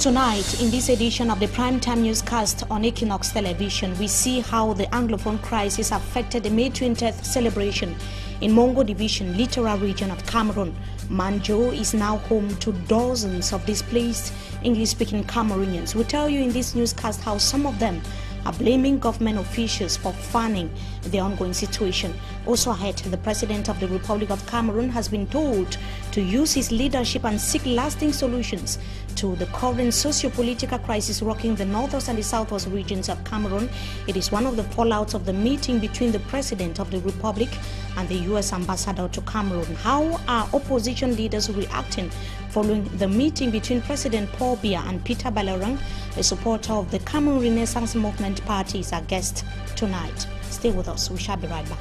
Tonight, in this edition of the Primetime Newscast on Equinox Television, we see how the Anglophone crisis affected the May 20th celebration in Mongo Division, littoral region of Cameroon. Manjo is now home to dozens of displaced English-speaking Cameroonians. We'll tell you in this newscast how some of them are blaming government officials for fanning the ongoing situation. Also ahead, the President of the Republic of Cameroon has been told to use his leadership and seek lasting solutions to the current socio-political crisis rocking the northwest and the southwest regions of Cameroon. It is one of the fallouts of the meeting between the President of the Republic and the U.S. Ambassador to Cameroon. How are opposition leaders reacting following the meeting between President Paul Biya and Peter Balarang, a supporter of the Cameroon Renaissance Movement Party, is our guest tonight. Stay with us. We shall be right back.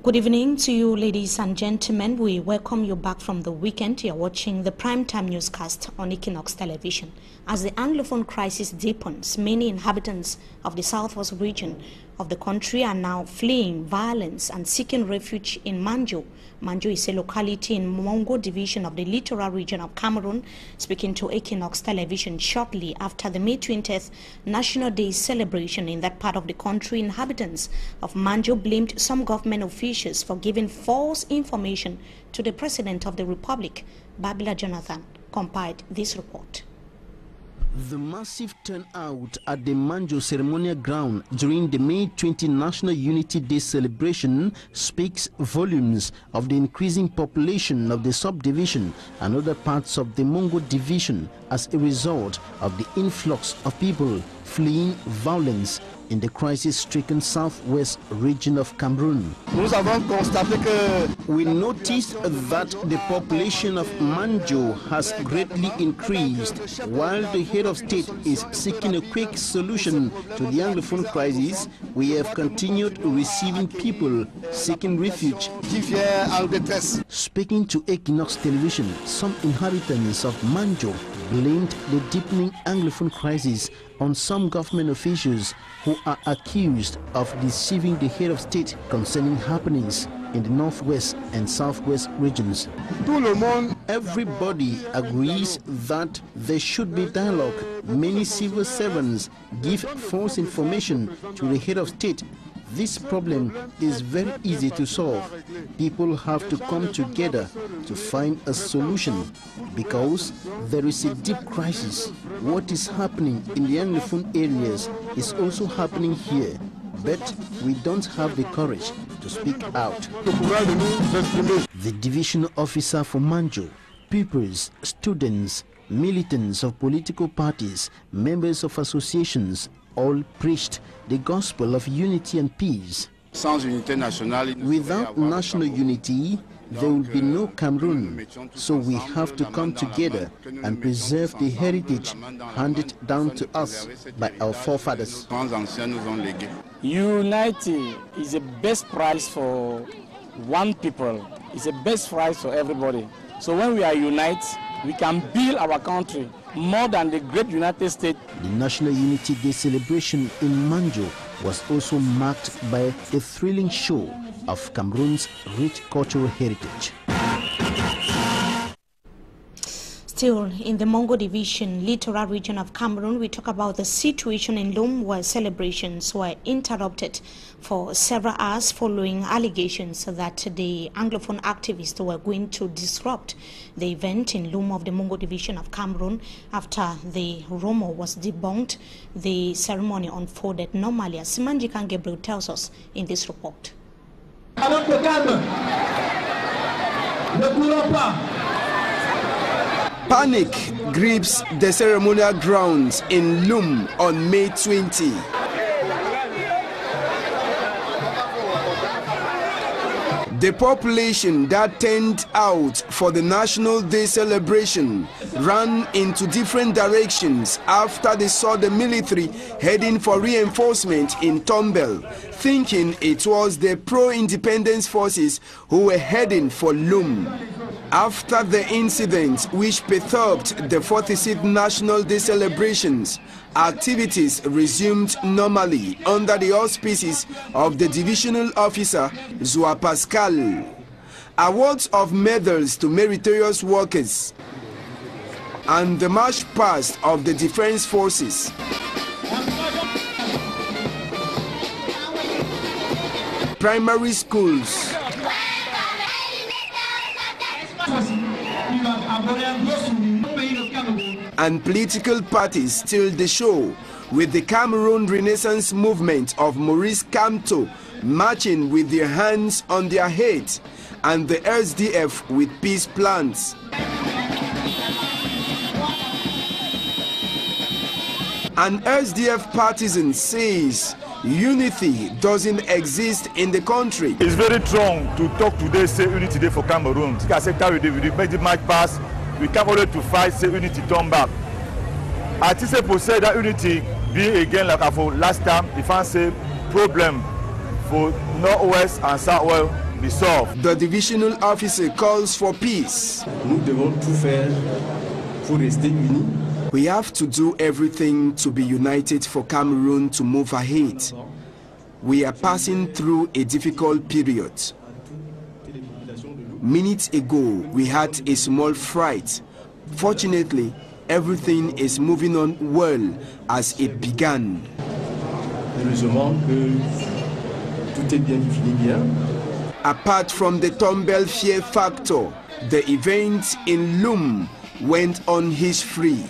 Good evening to you, ladies and gentlemen. We welcome you back from the weekend. You're watching the Primetime Newscast on Equinox Television. As the Anglophone crisis deepens, many inhabitants of the southwest region of the country are now fleeing violence and seeking refuge in Manjo. Manjo is a locality in Mongo Division of the littoral region of Cameroon. Speaking to Equinox Television shortly after the May 20th National Day celebration in that part of the country, inhabitants of Manjo blamed some government officials for giving false information to the President of the Republic. Babila Jonathan compiled this report. The massive turnout at the Manjo ceremonial ground during the May 20 National Unity Day celebration speaks volumes of the increasing population of the subdivision and other parts of the Mongo division as a result of the influx of people fleeing violence in the crisis-stricken southwest region of Cameroon. We noticed that the population of Manjo has greatly increased. While the head of state is seeking a quick solution to the Anglophone crisis, we have continued receiving people seeking refuge. Speaking to Equinox Television, some inhabitants of Manjo blamed the deepening Anglophone crisis on some government officials who are accused of deceiving the head of state concerning happenings in the northwest and southwest regions. Everybody agrees that there should be dialogue. Many civil servants give false information to the head of state. This problem is very easy to solve. People have to come together to find a solution because there is a deep crisis. What is happening in the Anglophone areas is also happening here, but we don't have the courage to speak out. The division officer for Manjo, pupils, students, militants of political parties, members of associations, all preached the gospel of unity and peace. Without national unity, there will be no Cameroon, so we have to come together and preserve the heritage handed down to us by our forefathers. Unity is the best prize for one people. It's the best prize for everybody. So when we are united, we can build our country more than the great United States. The National Unity Day celebration in Manjo was also marked by a thrilling show of Cameroon's rich cultural heritage. Still in the Mongo Division, littoral region of Cameroon, we talk about the situation in Lom, where celebrations were interrupted for several hours following allegations that the Anglophone activists were going to disrupt the event in Lom of the Mongo Division of Cameroon. After the rumor was debunked, the ceremony unfolded normally, as Simanjikan Gabriel tells us in this report. Panic grips the ceremonial grounds in Lom on May 20. The population that turned out for the National Day celebration ran into different directions after they saw the military heading for reinforcement in Tombel, thinking it was the pro-independence forces who were heading for Lom. After the incident which perturbed the 46th National Day celebrations, activities resumed normally under the auspices of the divisional officer, Zoa Pascal. Awards of medals to meritorious workers and the march past of the defense forces. Primary schools and political parties still the show, with the Cameroon Renaissance Movement of Maurice Kamto marching with their hands on their heads and the SDF with peace plans. An SDF partisan says unity doesn't exist in the country. It's very wrong to talk today, say unity day for Cameroon. We make the march pass, we come only to fight, say unity turn back. I think they say that unity be again like for last time, if I say problem for Northwest and Southwest be solved. The divisional officer calls for peace. Nous devons tout faire pour rester unis. We have to do everything to be united for Cameroon to move ahead. We are passing through a difficult period. Minutes ago, we had a small fright. Fortunately, everything is moving on well as it began. Apart from the Tombel fear factor, the event in Loom went on his free.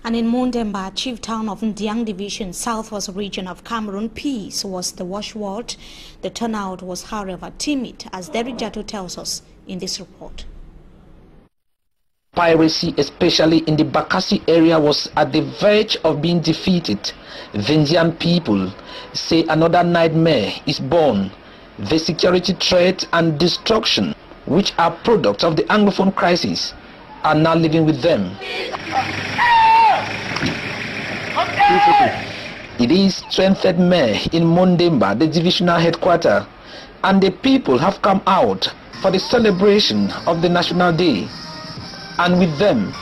And in Mondemba, chief town of Ndiang Division, southwest region of Cameroon, peace was the watchword. The turnout was, however, timid, as Derek Jato tells us in this report. Piracy, especially in the Bakassi area, was at the verge of being defeated. The Indian people say another nightmare is born. The security threat and destruction, which are products of the Anglophone crisis, are now living with them. It is 23rd May in Mondemba, the divisional headquarters, and the people have come out for the celebration of the National Day, and with them,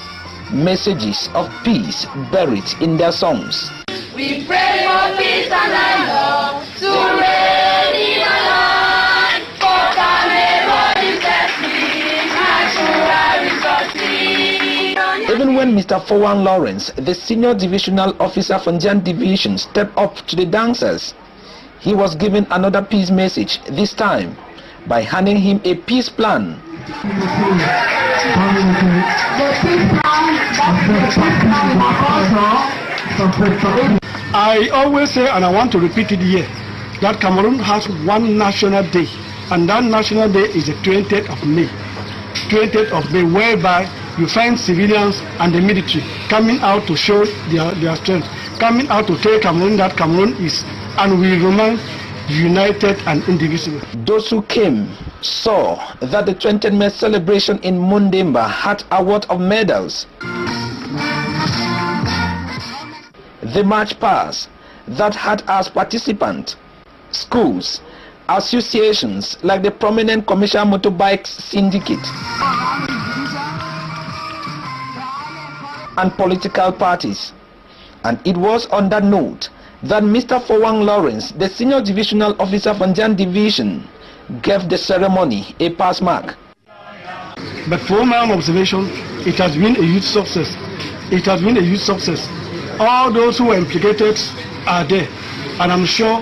messages of peace buried in their songs. We pray for peace and love to reign in our land, for Cameroon is blessing, natural resources. Even when Mr. Fowan Lawrence, the senior divisional officer from Jan Division, stepped up to the dancers, he was given another peace message, this time by handing him a peace plan. I always say, and I want to repeat it here, that Cameroon has one national day, and that national day is the 20th of May. 20th of May, whereby you find civilians and the military coming out to show their strength, coming out to tell Cameroon that Cameroon is and will remain united and indivisible. Those who came saw that the 20th May celebration in Mondemba had a lot of medals. The march pass that had as participants schools, associations like the prominent Commercial Motorbikes Syndicate, and political parties. And it was on that note that Mr. Fowan Lawrence, the senior divisional officer from Jan Division, gave the ceremony a pass mark. But from my own observation, it has been a huge success. It has been a huge success. All those who were implicated are there, and I'm sure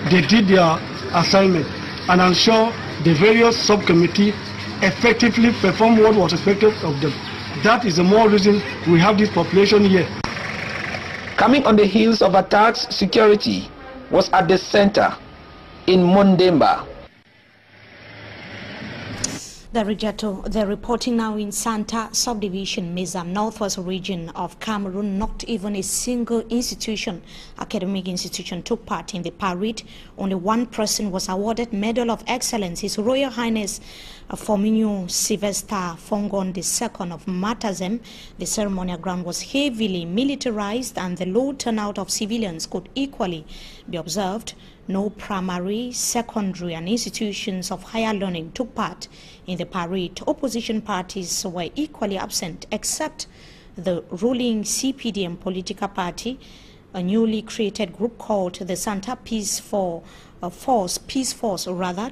they did their assignment, and I'm sure the various subcommittee effectively performed what was expected of them. That is the more reason we have this population here. Coming on the heels of attacks, security was at the center in Mondemba. The reporting now in Santa Subdivision, Mizam, Northwest region of Cameroon. Not even a single institution, academic institution, took part in the parade. Only one person was awarded Medal of Excellence, His Royal Highness Forminio Sylvester Fongon II of Matazem. The ceremonial ground was heavily militarized, and the low turnout of civilians could equally be observed. No primary, secondary and institutions of higher learning took part in the parade. Opposition parties were equally absent except the ruling CPDM political party. A newly created group called the Santa Peace Force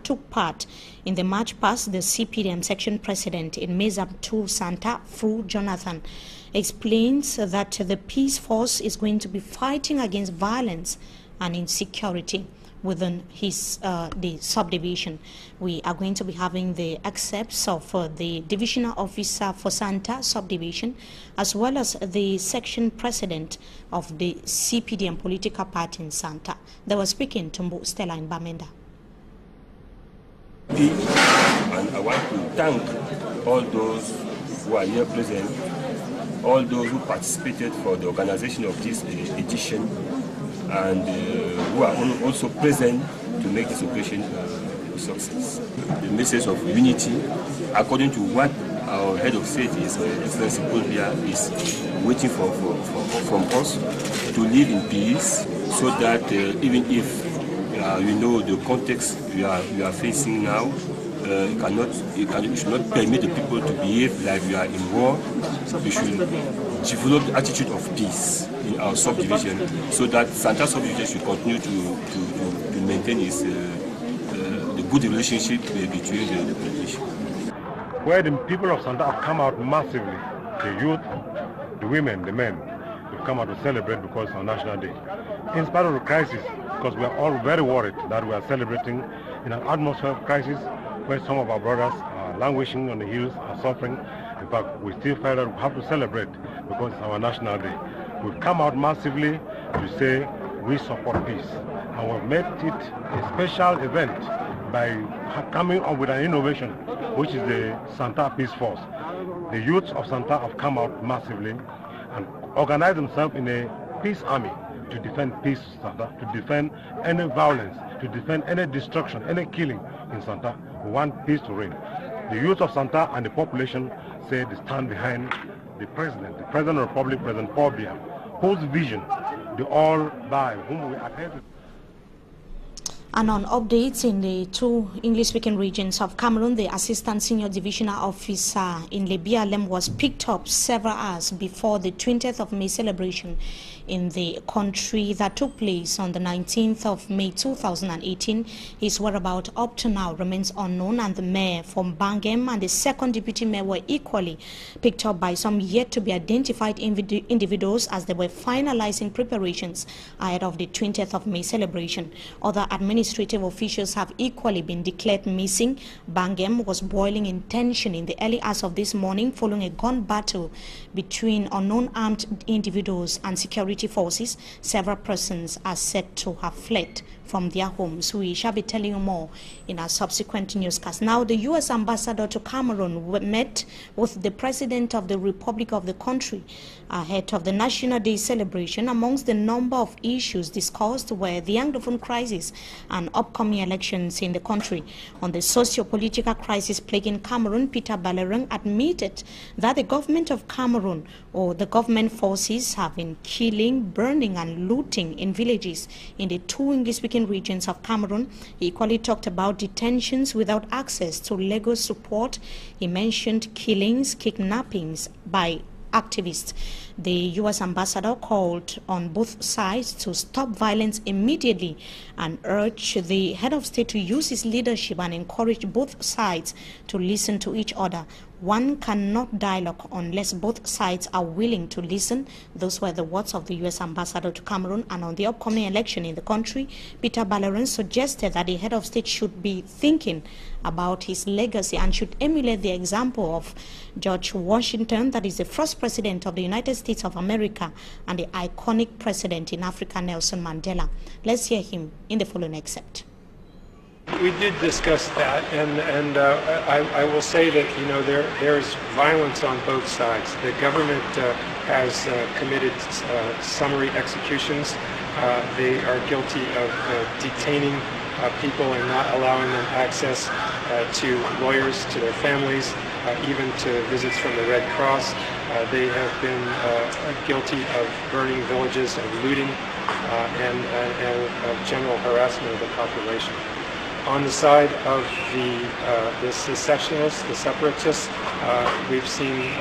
took part in the march past. The CPDM section president in Mezab Santa, Fru Jonathan, explains that the Peace Force is going to be fighting against violence and insecurity within his the subdivision. We are going to be having the excerpts of the divisional officer for Santa subdivision, as well as the section president of the CPDM political party in Santa. They were speaking to Stella in Bamenda. And I want to thank all those who are here present, all those who participated for the organization of this edition, and who are also present to make this occasion a success. The message of unity, according to what our head of state is, Excellency Columbia, is waiting from us, to live in peace, so that even if you know the context we are facing now, you should not permit the people to behave like we are in war. We should develop the attitude of peace in our subdivision, so that Santa subdivision should continue to maintain its the good relationship between the population. Where the people of Santa have come out massively, the youth, the women, the men, have come out to celebrate because it's our National Day. In spite of the crisis, because we are all very worried that we are celebrating in an atmosphere of crisis where some of our brothers are languishing on the hills, are suffering. In fact, we still feel that we have to celebrate because it's our National Day. We've come out massively to say we support peace. And we've made it a special event by coming up with an innovation, which is the Santa Peace Force. The youths of Santa have come out massively and organized themselves in a peace army to defend peace in Santa, to defend any violence, to defend any destruction, any killing in Santa. We want peace to reign. The youth of Santa and the population say they stand behind the President of the Republic, President Paul Biya, whose vision they all by whom we adhere to. And on updates in the two English-speaking regions of Cameroon, the Assistant Senior Divisional Officer in Lebialem was picked up several hours before the 20th of May celebration in the country that took place on the 19th of May 2018. His whereabouts up to now remains unknown, and the mayor from Bangem and the second deputy mayor were equally picked up by some yet to be identified individuals as they were finalizing preparations ahead of the 20th of May celebration. Other administrative officials have equally been declared missing. Bangem was boiling in tension in the early hours of this morning following a gun battle between unknown armed individuals and security forces. Several persons are said to have fled from their homes. We shall be telling you more in our subsequent newscast. Now, the U.S. ambassador to Cameroon met with the president of the Republic of the country ahead of the National Day celebration. Amongst the number of issues discussed were the Anglophone crisis and upcoming elections in the country. On the socio-political crisis plaguing Cameroon, Peter Ballerang admitted that the government of Cameroon, or the government forces, have been killing, burning and looting in villages in the two English-speaking regions of Cameroon. He equally talked about detentions without access to legal support. He mentioned killings, kidnappings by activists. The U.S. ambassador called on both sides to stop violence immediately and urged the head of state to use his leadership and encourage both sides to listen to each other. One cannot dialogue unless both sides are willing to listen. Those were the words of the U.S. ambassador to Cameroon. And on the upcoming election in the country, Peter Ballerang suggested that the head of state should be thinking about his legacy and should emulate the example of George Washington, that is the first president of the United States of America, and the iconic president in Africa, Nelson Mandela. Let's hear him in the following excerpt. We did discuss that, and I will say that, you know, there's violence on both sides. The government has committed summary executions. They are guilty of detaining people and not allowing them access to lawyers, to their families, even to visits from the Red Cross. They have been guilty of burning villages and looting. and general harassment of the population. On the side of the secessionists, the separatists, we've seen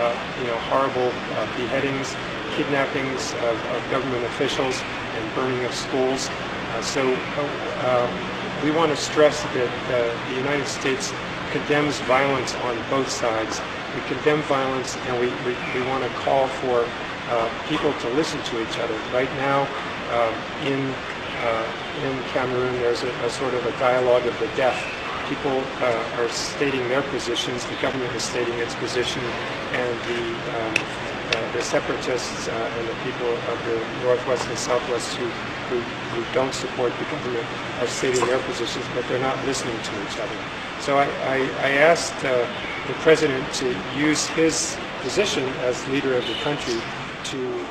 horrible beheadings, kidnappings of government officials, and burning of schools. We want to stress that the United States condemns violence on both sides. We condemn violence, and we want to call for people to listen to each other. Right now, in Cameroon, there's a sort of a dialogue of the deaf. People are stating their positions, the government is stating its position, and the separatists and the people of the Northwest and Southwest who don't support the government are stating their positions, but they're not listening to each other. So I asked the President to use his position as leader of the country to...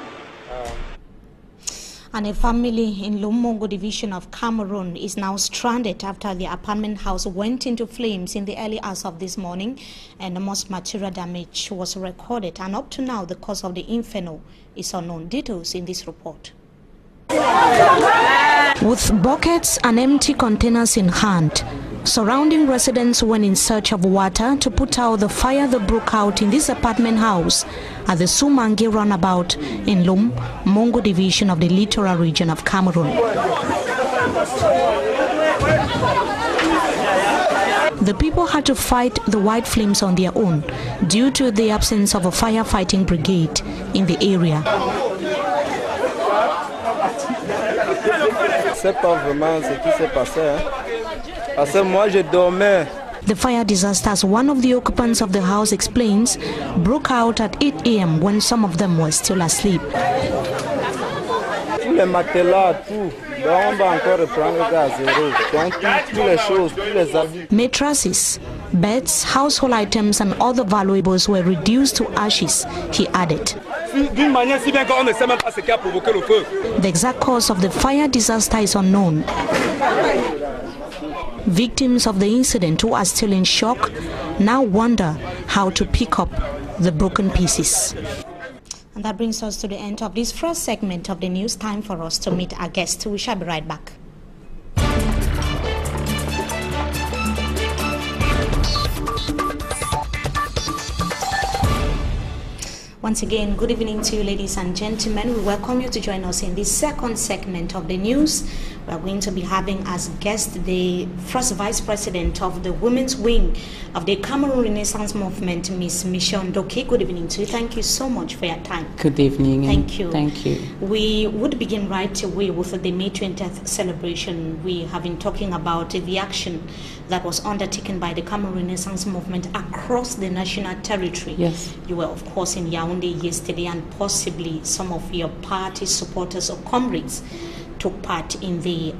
And a family in Lumongo division of Cameroon is now stranded after their apartment house went into flames in the early hours of this morning, and the most material damage was recorded. And up to now, the cause of the inferno is unknown. Details in this report. With buckets and empty containers in hand, surrounding residents went in search of water to put out the fire that broke out in this apartment house at the Sumangi runabout in Lumongo division of the littoral region of Cameroon. The people had to fight the white flames on their own due to the absence of a firefighting brigade in the area. The fire disaster, as one of the occupants of the house explains, broke out at 8 a.m. when some of them were still asleep. Mattresses, beds, household items and other valuables were reduced to ashes, he added. The exact cause of the fire disaster is unknown. Victims of the incident who are still in shock now wonder how to pick up the broken pieces. And that brings us to the end of this first segment of the news. Time for us to meet our guest. We shall be right back. Once again, good evening to you, ladies and gentlemen. We welcome you to join us in this second segment of the news. We are going to be having as guest the first Vice President of the Women's Wing of the Cameroon Renaissance Movement, Ms. Michèle NDOKI. Good evening to you. Thank you so much for your time. Good evening. Thank you. Thank you. We would begin right away with the May 20th celebration. We have been talking about the action that was undertaken by the Cameroon Renaissance Movement across the national territory. Yes. You were, of course, in Yaoundé yesterday, and possibly some of your party supporters or comrades took part in the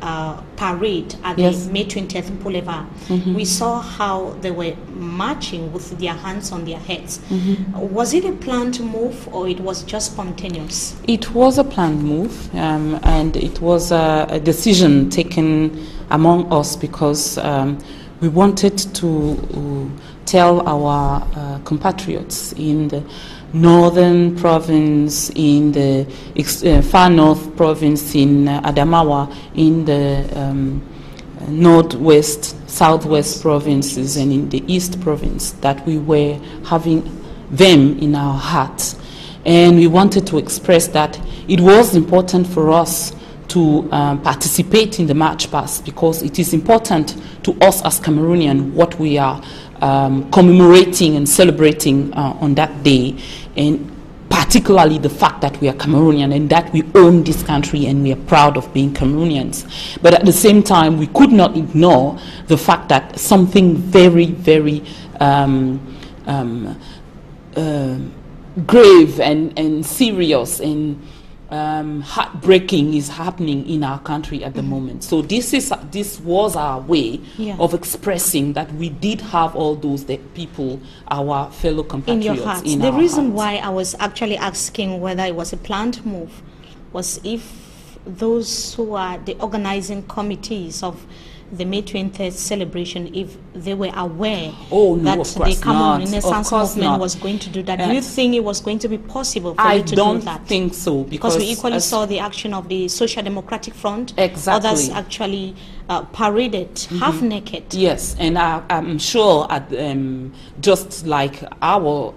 parade at the May 20th Boulevard. We saw how they were marching with their hands on their heads. Was it a planned move or it was just spontaneous? It was a planned move, and it was a decision taken among us because we wanted to tell our compatriots in the northern province, in the far north province, in Adamawa, in the northwest, southwest provinces, and in the east province, that we were having them in our hearts. And we wanted to express that it was important for us to participate in the march past, because it is important to us as Cameroonians what we are commemorating and celebrating on that day, and particularly the fact that we are Cameroonian and that we own this country and we are proud of being Cameroonians. But at the same time, we could not ignore the fact that something very, very grave and serious and heartbreaking is happening in our country at the moment. So this was our way of expressing that we did have all those people, our fellow compatriots, in your hearts. In the our reason hearts. why I was actually asking whether it was a planned move was if those who are the organizing committees of the May 20th celebration if they were aware that the Cameroon Renaissance movement was going to do that? Do you think it was going to be possible for you to do that? I don't think so. Because we equally saw the action of the Social Democratic Front. Exactly. Others actually paraded half naked. Yes, and I'm sure just like our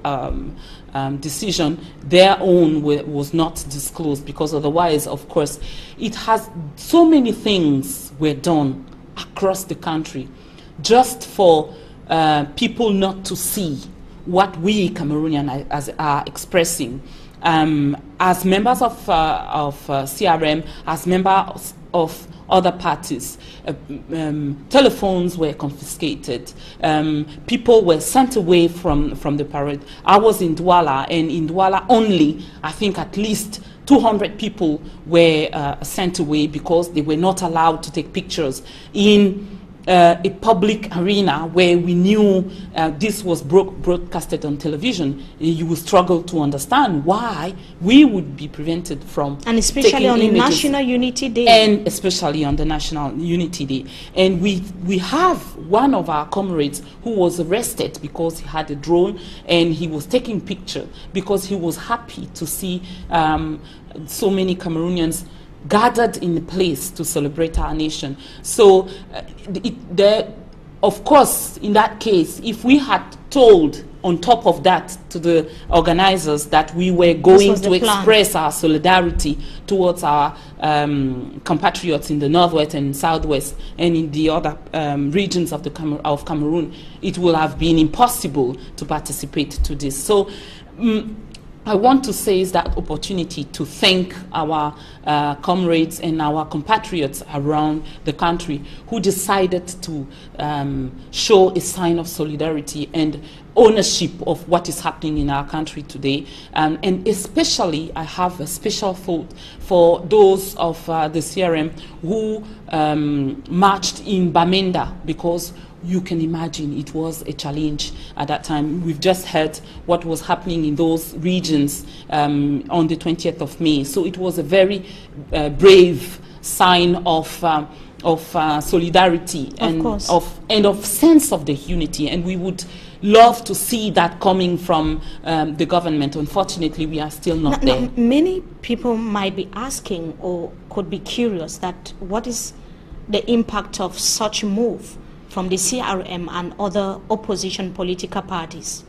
decision, their own was not disclosed, because otherwise, of course, it has so many things were done across the country just for people not to see what we Cameroonians are expressing. As members of CRM, as members of other parties, telephones were confiscated, people were sent away from the parade. I was in Douala, and in Douala only, I think at least 200 people were sent away because they were not allowed to take pictures in a public arena where we knew this was broadcasted on television. You would struggle to understand why we would be prevented from and especially on the National Unity Day. And especially on the National Unity Day. And we have one of our comrades who was arrested because he had a drone and he was taking pictures because he was happy to see so many Cameroonians gathered in a place to celebrate our nation. So, of course, in that case, if we had told on top of that to the organizers that we were going to express our solidarity towards our compatriots in the northwest and southwest and in the other regions of Cameroon, it would have been impossible to participate to this. So, I want to seize that opportunity to thank our comrades and our compatriots around the country who decided to show a sign of solidarity and ownership of what is happening in our country today. And especially, I have a special thought for those of the CRM who marched in Bamenda, because you can imagine it was a challenge at that time. We've just heard what was happening in those regions on the 20th of May. So it was a very brave sign of solidarity and of sense of the unity. And we would love to see that coming from the government. Unfortunately, we are still not there. Many people might be asking or could be curious that what is the impact of such a move from the CRM and other opposition political parties?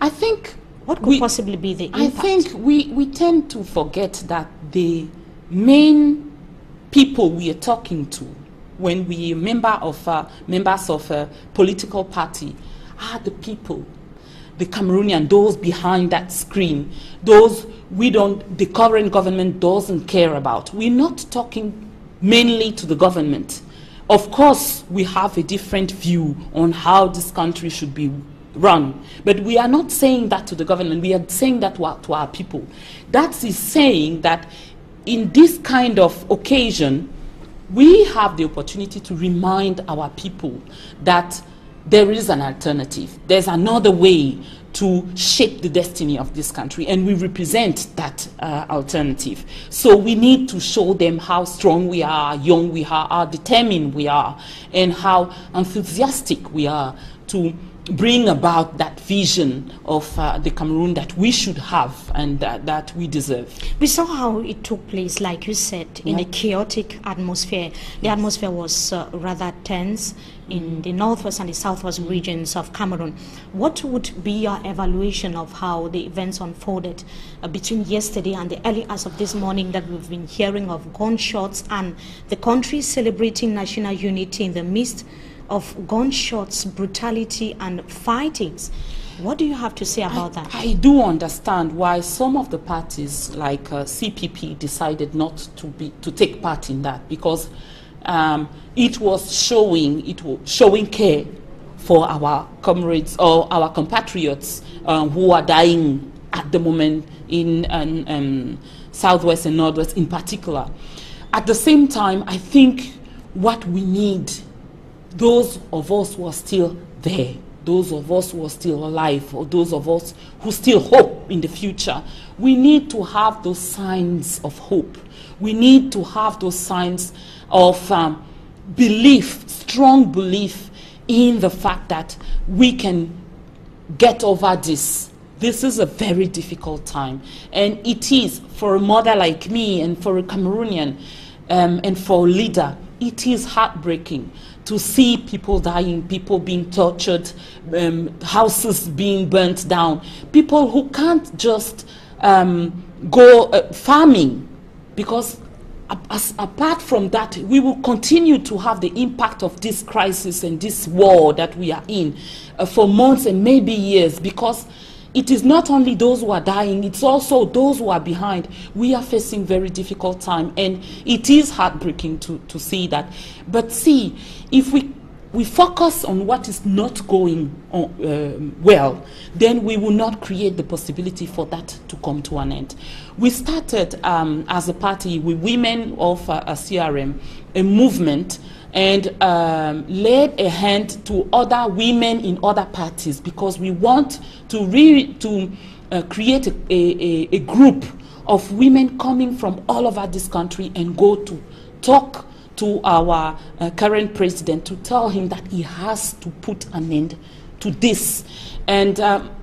I think what could possibly be the impact? I think we tend to forget that the main people we are talking to when we are members of a political party are the people, the Cameroonian, those behind that screen, those the current government doesn't care about. We're not talking mainly to the government. Of course, we have a different view on how this country should be run, but we are not saying that to the government. We are saying that to our people. That is saying that in this kind of occasion, we have the opportunity to remind our people that there is an alternative. There's another way to shape the destiny of this country, and we represent that alternative. So we need to show them how strong we are, young we are, how determined we are, and how enthusiastic we are to bring about that vision of the Cameroon that we should have and that we deserve. We saw how it took place, like you said, in a chaotic atmosphere. The atmosphere was rather tense in the northwest and the southwest regions of Cameroon. What would be your evaluation of how the events unfolded between yesterday and the early hours of this morning that we've been hearing of gunshots and the country celebrating national unity in the midst of gunshots, brutality and fightings? What do you have to say about that? I do understand why some of the parties like CPP decided not to take part in that, because it was showing care for our comrades or our compatriots who are dying at the moment in southwest and northwest in particular. At the same time, I think what we need, those of us who are still there, those of us who are still alive, or those of us who still hope in the future, we need to have those signs of hope. We need to have those signs of belief, strong belief in the fact that we can get over this. This is a very difficult time, and it is for a mother like me and for a Cameroonian and for a leader, it is heartbreaking to see people dying, people being tortured, houses being burnt down, people who can't just go farming, because apart from that, we will continue to have the impact of this crisis and this war that we are in for months and maybe years, because it is not only those who are dying, it's also those who are behind. We are facing very difficult time, and it is heartbreaking to see that. But see, if we focus on what is not going on, well, then we will not create the possibility for that to come to an end. We started as a party with women of CRM, a movement, and laid a hand to other women in other parties, because we want to create a group of women coming from all over this country and go to talk to our current president to tell him that he has to put an end to this. And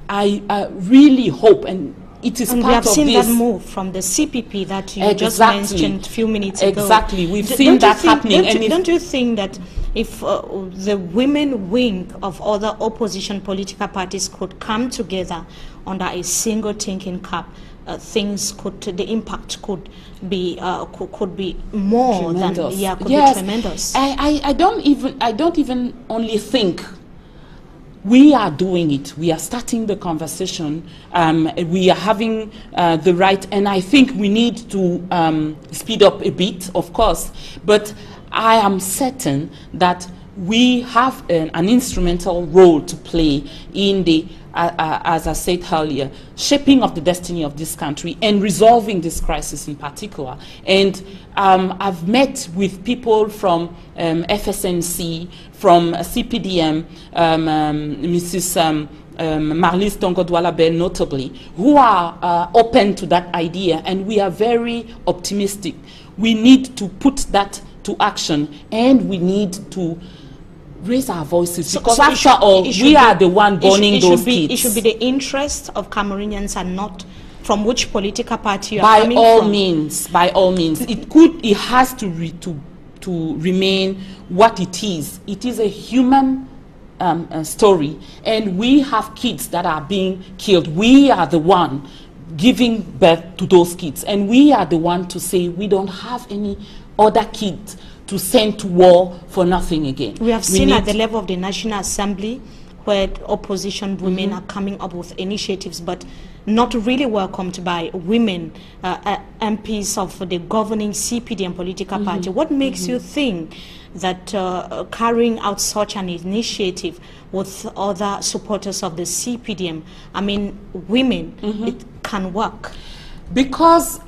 I really hope, and it is part of this. We have seen that move from the CPP that you just mentioned a few minutes ago. Exactly, we've seen that happening. Don't you think that if the women wing of other opposition political parties could come together under a single thinking cap, the impact could be more tremendous. than could yes. be tremendous. I don't even only think we are doing it. We are starting the conversation. We are having the right, and I think we need to speed up a bit, of course. But I am certain that we have an instrumental role to play in the, as I said earlier, shaping of the destiny of this country and resolving this crisis in particular. And I've met with people from FSNC, from CPDM, Mrs. Marlise Tongo-Douala-Bell notably, who are open to that idea, and we are very optimistic. We need to put that to action, and we need to raise our voices, because after all, we are the one burning those kids. It should be the interest of Cameroonians and not from which political party you are coming from. By all means. It has to remain what it is. It is a human story, and we have kids that are being killed. We are the one giving birth to those kids, and we are the one to say we don't have any other kids to send to war for nothing again. We have seen at the level of the National Assembly where opposition women are coming up with initiatives, but not really welcomed by women MPs of the governing CPDM political party. What makes you think that carrying out such an initiative with other supporters of the CPDM, I mean women, it can work? Because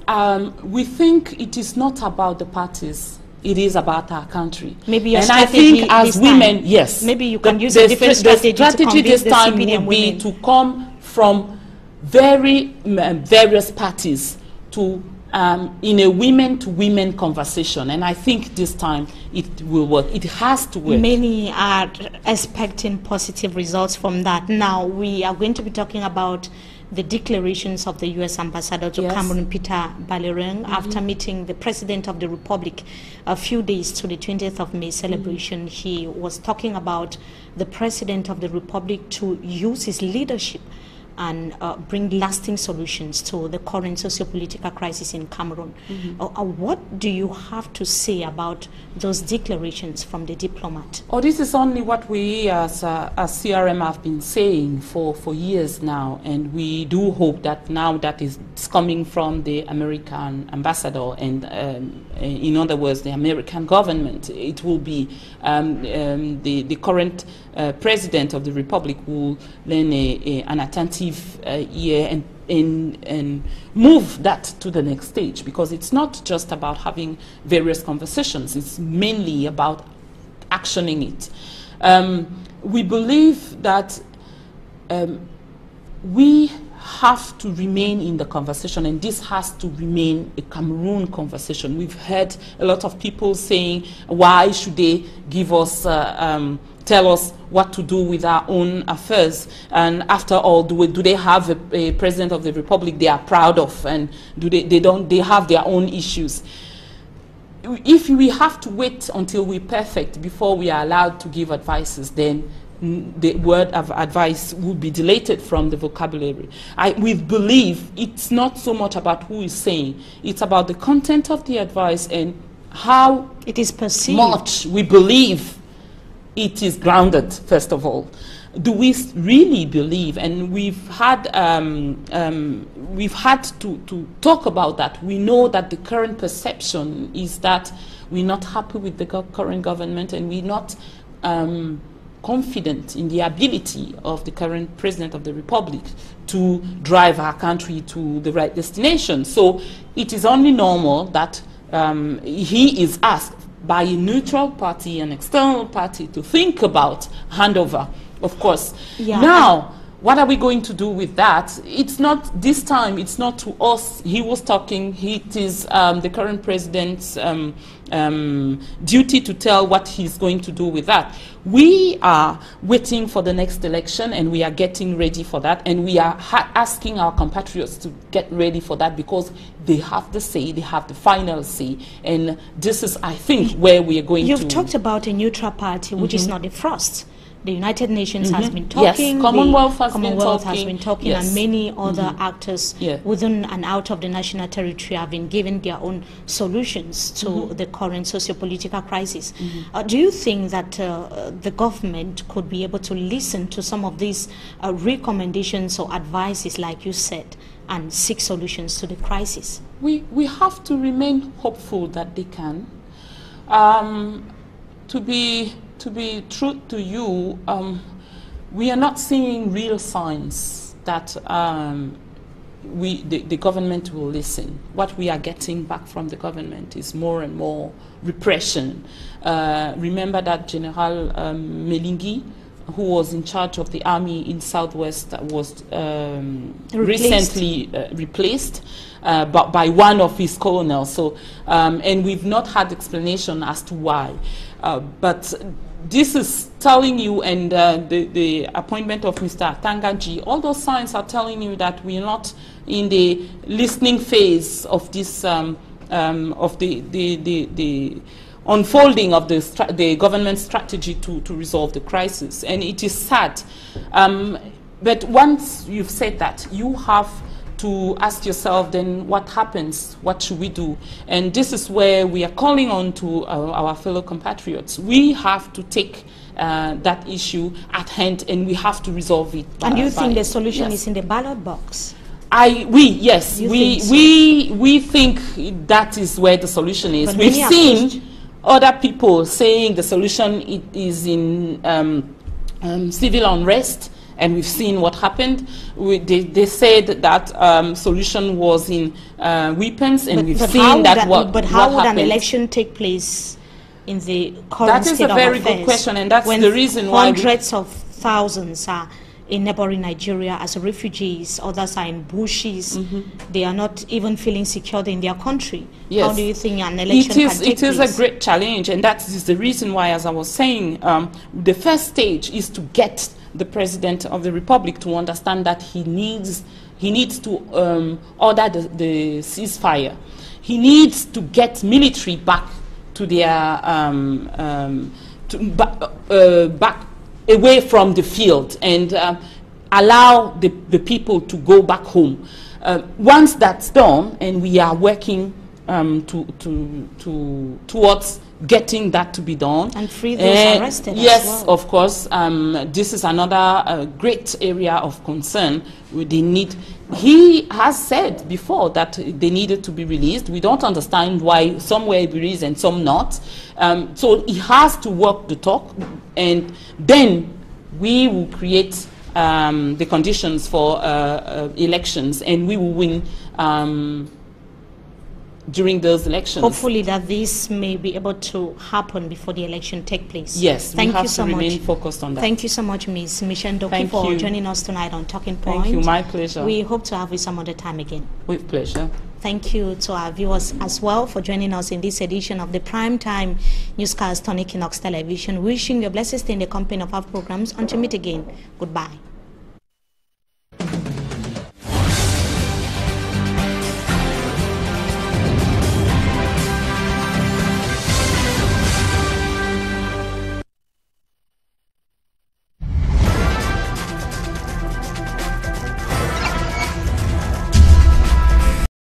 we think it is not about the parties. It is about our country. Maybe your and I think as women, yes. Maybe you can use a different strategy to convince this the time CPDM would be women to come from various parties to in a women-to-women conversation, and I think this time it will work. It has to work. Many are expecting positive results from that. Now we are going to be talking about the declarations of the U.S. Ambassador to Cameroon, Peter Ballerang, after meeting the President of the Republic a few days to the 20th of May celebration. He was talking about the President of the Republic to use his leadership and bring lasting solutions to the current socio-political crisis in Cameroon. What do you have to say about those declarations from the diplomat? Oh, this is only what we as CRM have been saying for years now, and we do hope that now that is coming from the American ambassador and in other words the American government, it will be the current President of the Republic will lend an attentive ear and move that to the next stage, because it's not just about having various conversations, it's mainly about actioning it. We believe that we have to remain in the conversation, and this has to remain a Cameroon conversation. We've heard a lot of people saying, why should they give us, tell us what to do with our own affairs? And after all, do they have a president of the republic they are proud of, and they have their own issues? If we have to wait until we're perfect before we are allowed to give advices, then the word of advice will be deleted from the vocabulary. We believe it's not so much about who is saying, it's about the content of the advice and how it is perceived. Much we believe it is grounded, first of all. Do we really believe? And we've had to talk about that. We know that the current perception is that we're not happy with the current government, and we're not confident in the ability of the current president of the republic to drive our country to the right destination. So it is only normal that he is asked by a neutral party, an external party, to think about handover, of course. Yeah. Now, what are we going to do with that? It's not, this time, it's not to us. He was talking, it is the current president's duty to tell what he's going to do with that. We are waiting for the next election, and we are getting ready for that, and we are asking our compatriots to get ready for that, because they have the say, they have the final say, and this is, I think, where we are going to... You've talked about a neutral party, which is not the first. The United Nations has been talking, yes, Commonwealth has been talking, yes. And many other actors within and out of the national territory have been giving their own solutions to the current socio-political crisis. Do you think that the government could be able to listen to some of these recommendations or advices, like you said, and seek solutions to the crisis? We have to remain hopeful that they can. To be true to you, we are not seeing real signs that the government will listen. What we are getting back from the government is more and more repression. Remember that General Melingi, who was in charge of the army in Southwest, was recently replaced by one of his colonels. So, and we've not had explanation as to why. But this is telling you, and the appointment of Mr. Tangaji, all those signs are telling you that we're not in the listening phase of this, of the unfolding of the government strategy to resolve the crisis. And it is sad. But once you've said that, you have to ask yourself, then what happens? What should we do? And this is where we are calling on to our fellow compatriots. We have to take that issue at hand, and we have to resolve it. And you think the solution is in the ballot box? We think that is where the solution is. We've seen other people saying the solution is in civil unrest, and we've seen what happened. They said that solution was in weapons, and we've seen that what But how would an election take place in the current state of affairs? That is a very good question, and that's the reason why hundreds of thousands are in neighboring Nigeria as refugees, others are in bushes. They are not even feeling secure in their country. Yes. How do you think an election can take place? It is a great challenge, and that is the reason why, as I was saying, the first stage is to get the President of the Republic to understand that he needs to order the ceasefire. He needs to get military back to their back away from the field, and allow the people to go back home. Once that's done, and we are working towards getting that to be done. And free those arrested yes, as well. Of course. This is another great area of concern. He has said before that they needed to be released. We don't understand why some were released and some not. So he has to walk the talk, and then we will create the conditions for elections, and we will win during those elections. Hopefully that this may be able to happen before the election take place. Yes, thank we have you so to remain much. Focused on that. Thank you so much, Ms. Michèle NDOKI, for joining us tonight on Talking Point. Thank you, my pleasure. We hope to have you some other time again. With pleasure. Thank you to our viewers as well for joining us in this edition of the Primetime Newscast on Equinox Television. Wishing you a blessed stay in the company of our programs. Until we meet again, goodbye.